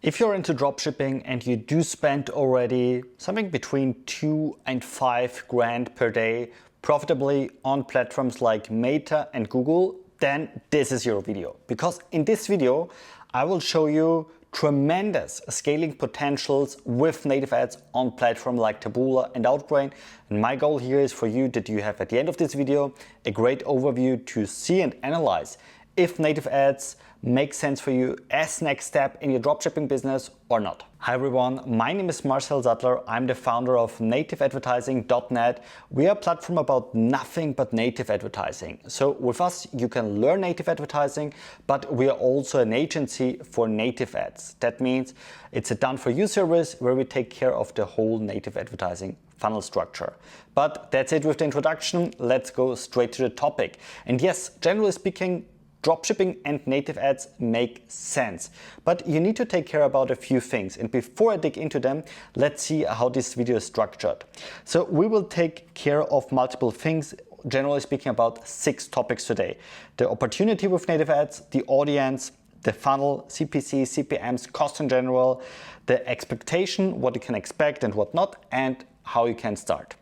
If you're into dropshipping and you do spend already something between 2 and 5 grand per day profitably on platforms like Meta and Google, then this is your video. Because in this video, I will show you tremendous scaling potentials with native ads on platforms like Taboola and Outbrain. And my goal here is for you that you have at the end of this video a great overview to see and analyze if native ads make sense for you as next step in your dropshipping business or not. Hi everyone, my name is Marcel Sattler. I'm the founder of nativeadvertising.net. We are a platform about nothing but native advertising. So with us, you can learn native advertising, but we are also an agency for native ads. That means it's a done for you service where we take care of the whole native advertising funnel structure. But that's it with the introduction. Let's go straight to the topic. And yes, generally speaking, dropshipping and native ads make sense, but you need to take care about a few things. And before I dig into them, let's see how this video is structured. So we will take care of multiple things, generally speaking about 6 topics today. The opportunity with native ads, the audience, the funnel, CPC, CPMs, cost in general, the expectation, what you can expect and what not, and how you can start.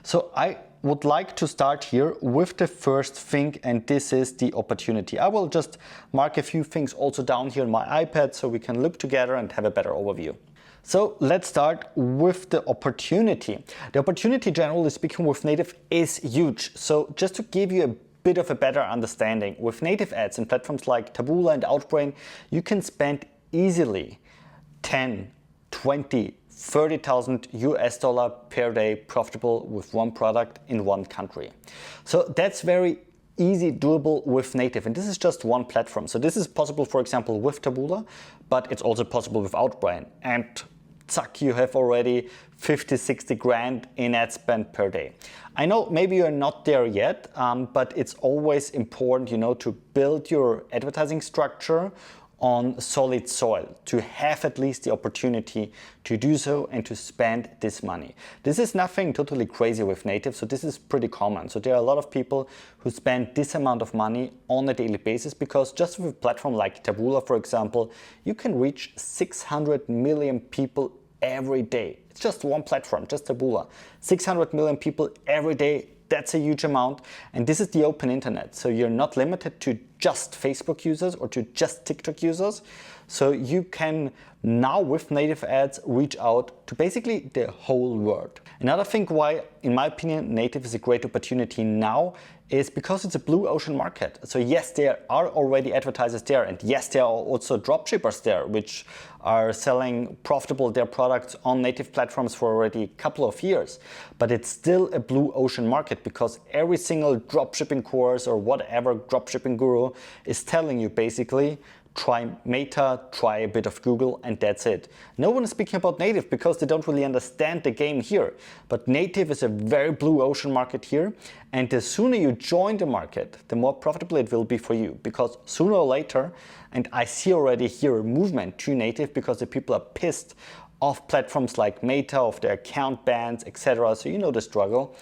So I would like to start here with the first thing, and this is the opportunity. I will just mark a few things also down here on my iPad so we can look together and have a better overview. So let's start with the opportunity. The opportunity, generally speaking, with native is huge. So just to give you a bit of a better understanding, with native ads and platforms like Taboola and Outbrain, you can spend easily 10, 20, 30,000 US dollar per day profitable with one product in one country. So that's very easy doable with native, and this is just one platform. So this is possible, for example, with Taboola, but it's also possible with Outbrain. And zack, you have already 50, 60 grand in ad spend per day. I know maybe you're not there yet, but it's always important, to build your advertising structure on solid soil, to have at least the opportunity to do so and to spend this money. This is nothing totally crazy with native, so this is pretty common. So there are a lot of people who spend this amount of money on a daily basis, because just with a platform like Taboola, for example, you can reach 600 million people every day. It's just one platform, just Taboola. 600 million people every day. That's a huge amount, and this is the open internet. So you're not limited to just Facebook users or to just TikTok users. So you can now with native ads reach out to basically the whole world. Another thing why, in my opinion, native is a great opportunity now is because it's a blue ocean market. So yes, there are already advertisers there, and yes, there are also dropshippers there, which are selling profitable their products on native platforms for already a couple of years. But it's still a blue ocean market, because every single dropshipping course or whatever dropshipping guru is telling you basically, try Meta, try a bit of Google, and that's it. No one is speaking about native because they don't really understand the game here. But native is a very blue ocean market here, and the sooner you join the market, the more profitable it will be for you, because sooner or later, and I see already here a movement to native because the people are pissed off platforms like Meta, of their account bans, etc. So you know the struggle.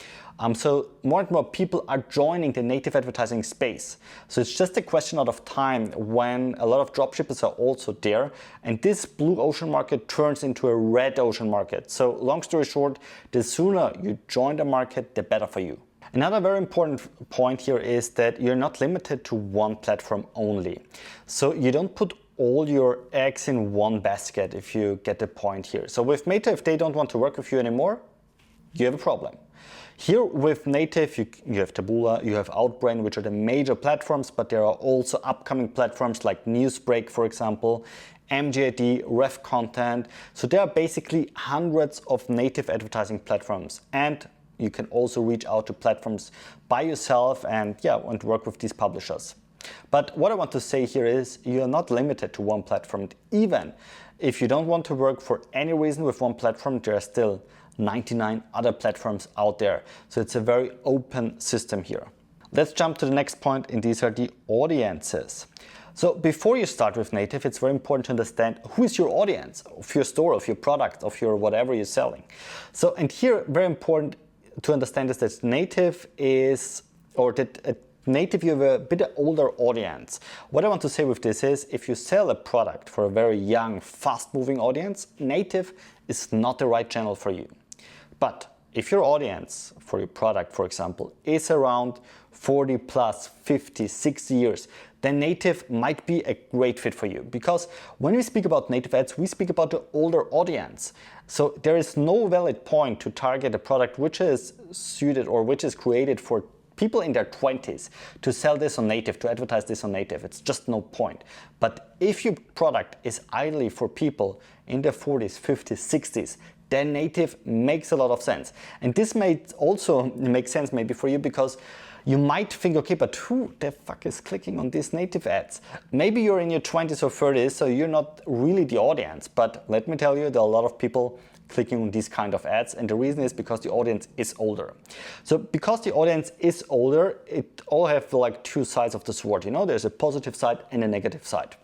So more and more people are joining the native advertising space. So it's just a question of time when a lot of dropshippers are also there, and this blue ocean market turns into a red ocean market. So long story short, the sooner you join the market, the better for you. Another very important point here is that you're not limited to one platform only. So you don't put all your eggs in one basket, if you get the point here. So with Meta, if they don't want to work with you anymore, you have a problem. Here with native, you have Taboola, you have Outbrain, which are the major platforms, but there are also upcoming platforms like Newsbreak, for example, MGID, Ref Content. So there are basically hundreds of native advertising platforms, and you can also reach out to platforms by yourself and work with these publishers. But what I want to say here is you're not limited to one platform. Even if you don't want to work for any reason with one platform, there are still 99 other platforms out there. So it's a very open system here. Let's jump to the next point, and these are the audiences. So before you start with native, it's very important to understand who is your audience of your store, of your product, of your whatever you're selling. So, and here very important to understand is that native is, or that native, you have a bit older audience. What I want to say with this is, if you sell a product for a very young, fast-moving audience, native is not the right channel for you. But if your audience for your product, for example, is around 40 plus, 50, 60 years, then native might be a great fit for you. Because when we speak about native ads, we speak about the older audience. So there is no valid point to target a product which is suited or which is created for people in their 20s to sell this on native, to advertise this on native. It's just no point. But if your product is ideally for people in their 40s, 50s, 60s, then native makes a lot of sense. And this may also make sense maybe for you, because you might think, okay, but who the fuck is clicking on these native ads? Maybe you're in your 20s or 30s, so you're not really the audience. But let me tell you, there are a lot of people clicking on these kind of ads, and the reason is because the audience is older. So because the audience is older, it all have like two sides of the sword. You know, there's a positive side and a negative side.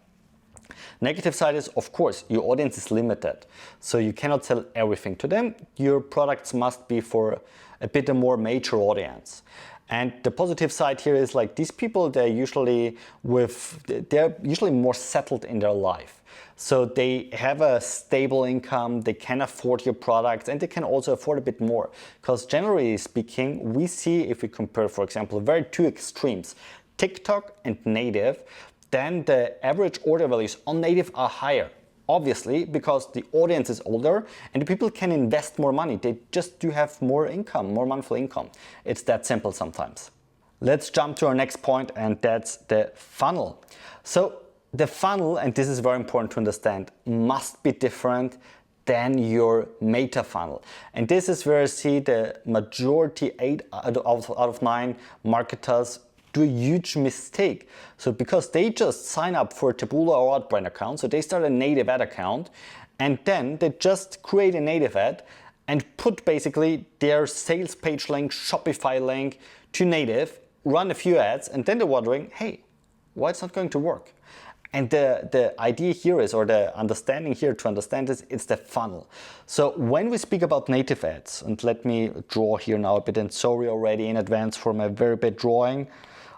Negative side is, of course, your audience is limited, so you cannot sell everything to them. Your products must be for a bit more mature audience. And the positive side here is like these people, they're usually more settled in their life. So they have a stable income, they can afford your products, and they can also afford a bit more. Because generally speaking, we see, if we compare, for example, very two extremes, TikTok and native, then the average order values on native are higher. Obviously, because the audience is older and the people can invest more money. They just do have more income, more monthly income. It's that simple sometimes. Let's jump to our next point, and that's the funnel. So the funnel, and this is very important to understand, must be different than your meta funnel. And this is where I see the majority, 8 out of 9 marketers do a huge mistake. So because they just sign up for a Taboola or Outbrain account, so they start a native ad account, and then they just create a native ad and put basically their sales page link, Shopify link to native, run a few ads, and then they're wondering, hey, why it's not going to work? And the idea here is, or the understanding here to understand this, it's the funnel. So when we speak about native ads, and let me draw here now a bit, and sorry already in advance for my very bad drawing.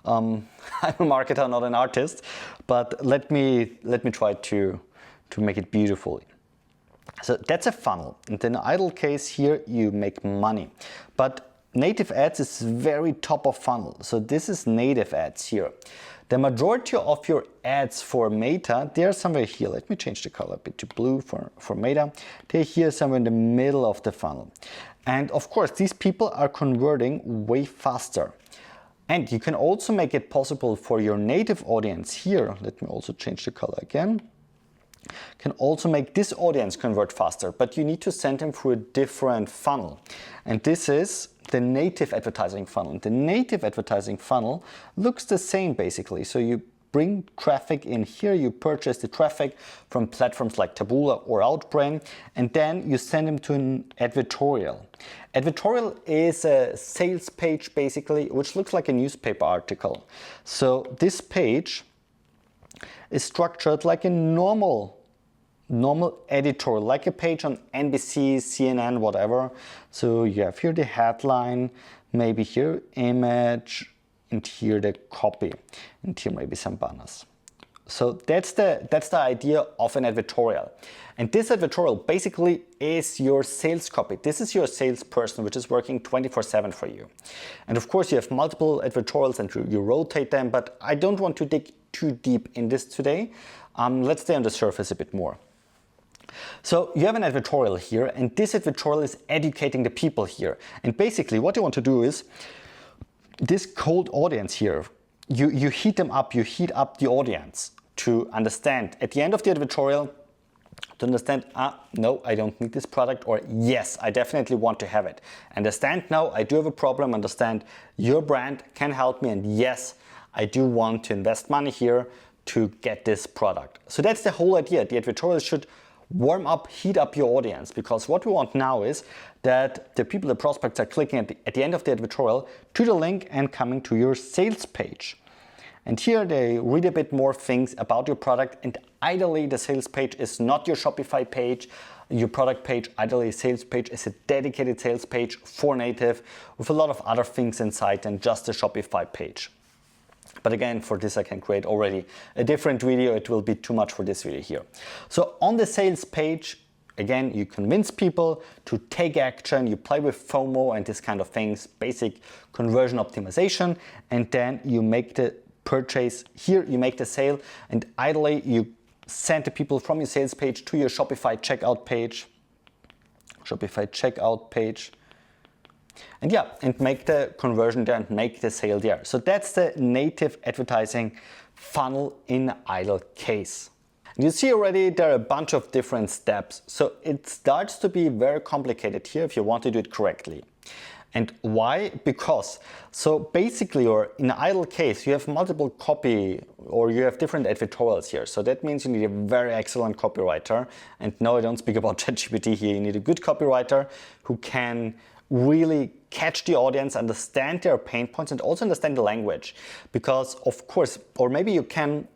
I'm a marketer, not an artist, but let me try to make it beautiful. So that's a funnel. And in the idle case here, you make money. But native ads is very top of funnel. So this is native ads here. The majority of your ads for Meta, they're somewhere here. Let me change the color a bit to blue for Meta. They're here somewhere in the middle of the funnel. And of course, these people are converting way faster. And you can also make it possible for your native audience here. Let me also change the color again. Can also make this audience convert faster, but you need to send them through a different funnel. And this is the native advertising funnel. The native advertising funnel looks the same basically. So you bring traffic in here, you purchase the traffic from platforms like Taboola or Outbrain, and then you send them to an advertorial. Advertorial is a sales page basically, which looks like a newspaper article. So this page is structured like a normal editorial, like a page on NBC, CNN, whatever. So you have here the headline, maybe here image, and here the copy, and here maybe some banners. So that's the idea of an advertorial. And this advertorial basically is your sales copy. This is your salesperson, which is working 24/7 for you. And of course you have multiple advertorials and you rotate them, but I don't want to dig too deep in this today. Let's stay on the surface a bit more. So you have an advertorial here, and this advertorial is educating the people here. And basically what you want to do is, this cold audience here, you heat them up, you heat up the audience to understand at the end of the advertorial, to understand, no, I don't need this product, or yes, I definitely want to have it. Understand, no, I do have a problem, understand your brand can help me, and yes, I do want to invest money here to get this product. So that's the whole idea. The advertorial should warm up, heat up your audience, because what we want now is that the people, the prospects, are clicking at the end of the advertorial to the link and coming to your sales page. And here they read a bit more things about your product, and ideally the sales page is not your Shopify page, your product page. Ideally a sales page is a dedicated sales page for native with a lot of other things inside than just a Shopify page. But again, for this I can create already a different video. It will be too much for this video here. So on the sales page, again, you convince people to take action, you play with FOMO and this kind of things, basic conversion optimization, and then you make the purchase here, you make the sale, and ideally you send the people from your sales page to your Shopify checkout page. And yeah, and make the conversion there and make the sale there. So that's the native advertising funnel in idle case. And you see already there are a bunch of different steps. So it starts to be very complicated here if you want to do it correctly. And why? Because, so basically, or in idle case, you have multiple copy or you have different editorials here. So that means you need a very excellent copywriter. And no, I don't speak about ChatGPT here. You need a good copywriter who can really catch the audience, understand their pain points, and also understand the language. Because of course, or maybe you can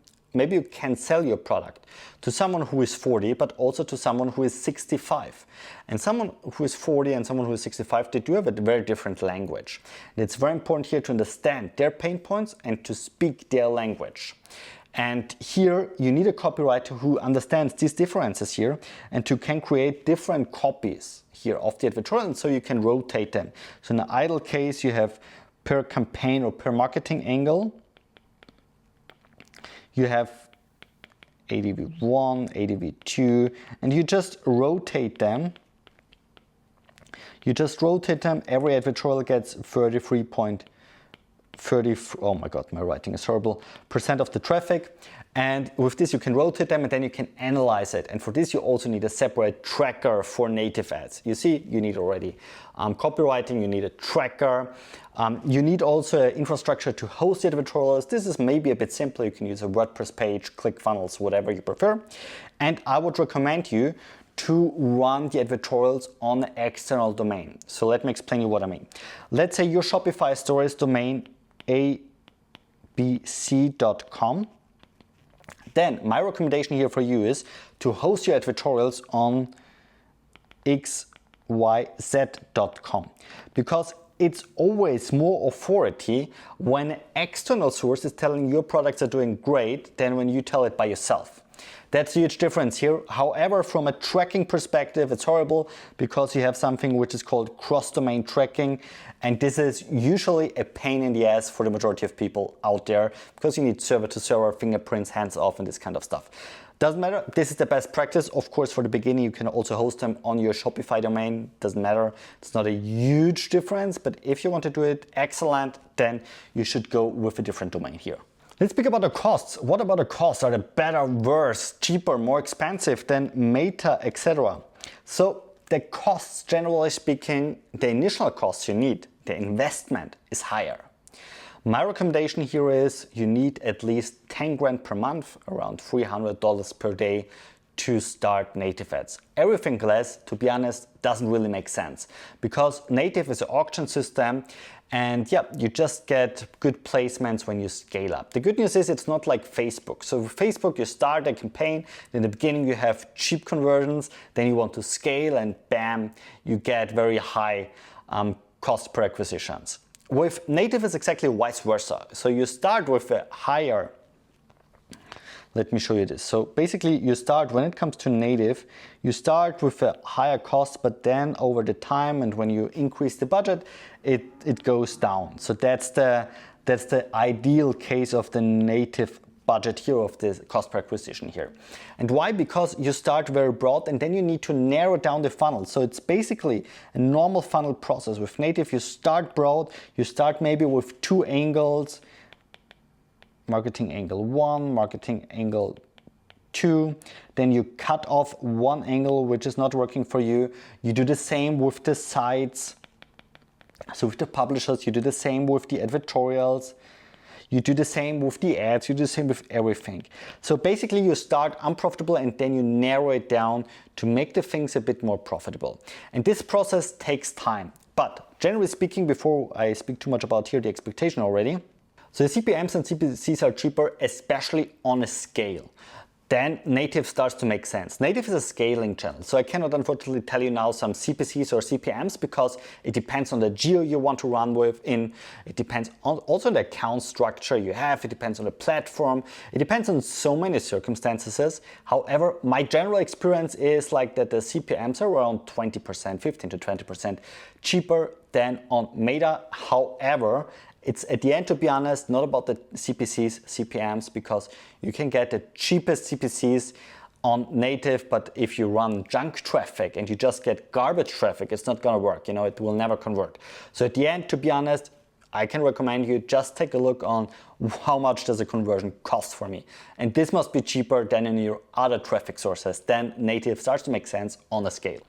sell your product to someone who is 40, but also to someone who is 65. And someone who is 40 and someone who is 65, they do have a very different language. And it's very important here to understand their pain points and to speak their language. And here you need a copywriter who understands these differences here and who can create different copies here of the editorial, and so you can rotate them. So in the idle case, you have per campaign or per marketing angle. You have ADV1, ADV2, and you just rotate them. Every editorial gets 33.30, oh my god, my writing is horrible, % of the traffic. And with this you can rotate them and then you can analyze it. And for this you also need a separate tracker for native ads. You see, you need already copywriting, you need a tracker. You need also an infrastructure to host the editorials. This is maybe a bit simpler. You can use a WordPress page, ClickFunnels, whatever you prefer. And I would recommend you to run the editorials on an external domain. So let me explain you what I mean. Let's say your Shopify store is domain abc.com. Then my recommendation here for you is to host your editorials on xyz.com, because it's always more authority when an external source is telling your products are doing great than when you tell it by yourself. That's a huge difference here. However, from a tracking perspective, it's horrible because you have something which is called cross-domain tracking. And this is usually a pain in the ass for the majority of people out there because you need server-to-server, fingerprints, hands-off, and this kind of stuff. Doesn't matter. This is the best practice. Of course, for the beginning, you can also host them on your Shopify domain. Doesn't matter. It's not a huge difference, but if you want to do it excellent, then you should go with a different domain here. Let's speak about the costs. What about the costs? Are they better, worse, cheaper, more expensive than Meta, etc.? So the costs, generally speaking, the initial costs you need, the investment is higher. My recommendation here is you need at least 10 grand per month, around $300 per day to start native ads. Everything less, to be honest, doesn't really make sense because native is an auction system. And yeah, you just get good placements when you scale up. The good news is it's not like Facebook. So with Facebook, you start a campaign, in the beginning you have cheap conversions, then you want to scale and bam, you get very high cost per acquisitions. With native, it's exactly vice versa. So you start with a higher, let me show you this. So basically you start, when it comes to native, you start with a higher cost, but then over the time and when you increase the budget, it goes down. So that's the ideal case of the native budget here, of the cost per acquisition here. And why? Because you start very broad and then you need to narrow down the funnel. So it's basically a normal funnel process. With native, you start broad, you start maybe with 2 angles, marketing angle 1, marketing angle 2, then you cut off one angle which is not working for you. You do the same with the sites, so with the publishers, you do the same with the editorials, you do the same with the ads, you do the same with everything. So basically you start unprofitable and then you narrow it down to make the things a bit more profitable. And this process takes time. But generally speaking, before I speak too much about here the expectation already, so the CPMs and CPCs are cheaper, especially on a scale. then native starts to make sense. Native is a scaling channel, so I cannot unfortunately tell you now some CPCs or CPMs because it depends on the geo you want to run within. It depends on also the account structure you have. It depends on the platform. It depends on so many circumstances. However, my general experience is like that the CPMs are around 20%, 15 to 20% cheaper than on Meta. However, it's at the end, to be honest, not about the CPCs, CPMs, because you can get the cheapest CPCs on native, but if you run junk traffic and you just get garbage traffic, it's not gonna work, it will never convert. So at the end, to be honest, I can recommend you just take a look on how much does a conversion cost for me. And this must be cheaper than in your other traffic sources. Then native starts to make sense on a scale.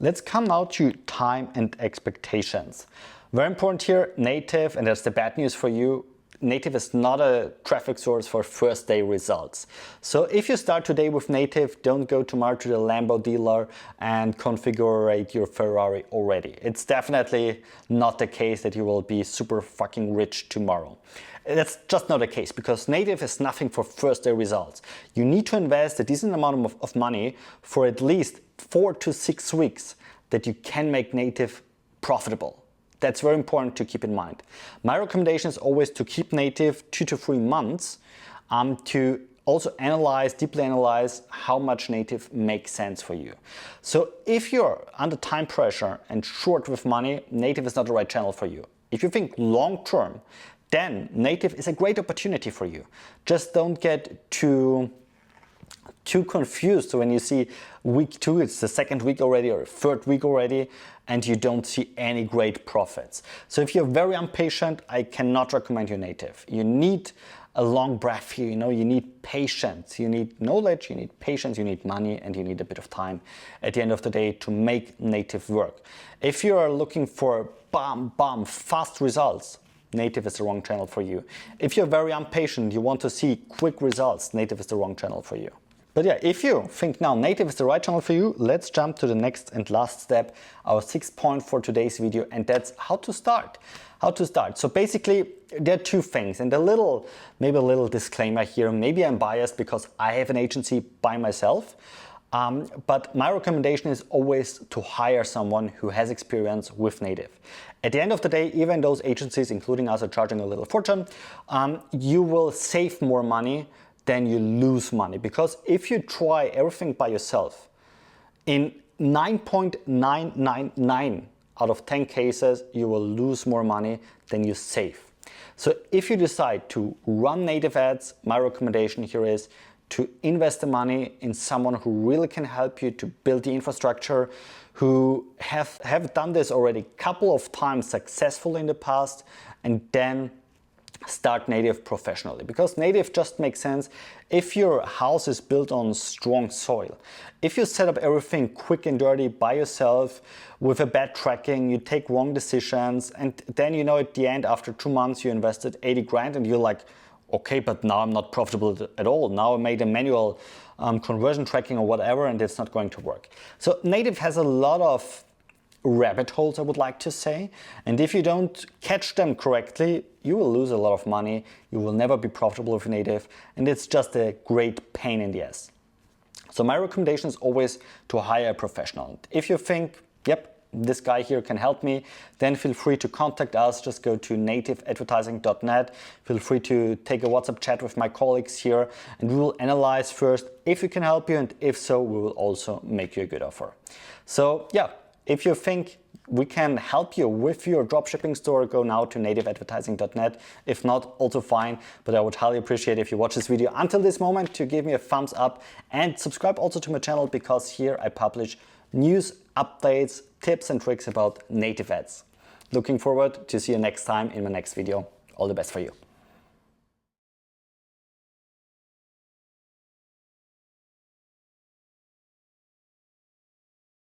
Let's come now to time and expectations. Very important here, native, and that's the bad news for you, native is not a traffic source for first day results. So if you start today with native, don't go tomorrow to the Lambo dealer and configure your Ferrari already. It's definitely not the case that you will be super fucking rich tomorrow. That's just not the case because native is nothing for first day results. You need to invest a decent amount of money for at least 4 to 6 weeks that you can make native profitable. That's very important to keep in mind. My recommendation is always to keep native 2 to 3 months to also deeply analyze how much native makes sense for you. So if you're under time pressure and short with money, native is not the right channel for you. If you think long term, then native is a great opportunity for you. Just don't get too confused when you see week 2, it's the second week already or third week already, and you don't see any great profits. So if you're very impatient, I cannot recommend you native. You need a long breath here, you need patience, you need knowledge, you need patience, you need money, and you need a bit of time at the end of the day to make native work. If you are looking for fast results, native is the wrong channel for you. If you're very impatient, you want to see quick results, native is the wrong channel for you. But yeah, if you think now native is the right channel for you, let's jump to the next and last step, our 6th point for today's video, and that's how to start. How to start. So basically, there are 2 things, and maybe a little disclaimer here. Maybe I'm biased because I have an agency by myself, but my recommendation is always to hire someone who has experience with native. At the end of the day, even those agencies, including us, are charging a little fortune, you will save more money then you lose money. Because if you try everything by yourself, in 9.999 out of 10 cases, you will lose more money than you save. So if you decide to run native ads, my recommendation here is to invest the money in someone who really can help you to build the infrastructure, who have done this already a couple of times successfully in the past, and then start native professionally, because native just makes sense if your house is built on strong soil. If you set up everything quick and dirty by yourself with a bad tracking, you take wrong decisions, and then at the end, after 2 months, you invested 80 grand and you're like, okay, but now I'm not profitable at all. Now I made a manual conversion tracking or whatever, and it's not going to work. So native has a lot of rabbit holes, I would like to say, and if you don't catch them correctly, you will lose a lot of money, you will never be profitable with native, and it's just a great pain in the ass. So my recommendation is always to hire a professional. If you think, yep, this guy here can help me, then feel free to contact us. Just go to nativeadvertising.net. Feel free to take a WhatsApp chat with my colleagues here, and we will analyze first if we can help you, and if so, we will also make you a good offer. So yeah, if you think we can help you with your dropshipping store, go now to nativeadvertising.net. If not, also fine, but I would highly appreciate if you watch this video until this moment to give me a thumbs up, and subscribe also to my channel, because here I publish news, updates, tips and tricks about native ads. Looking forward to see you next time in my next video. All the best for you.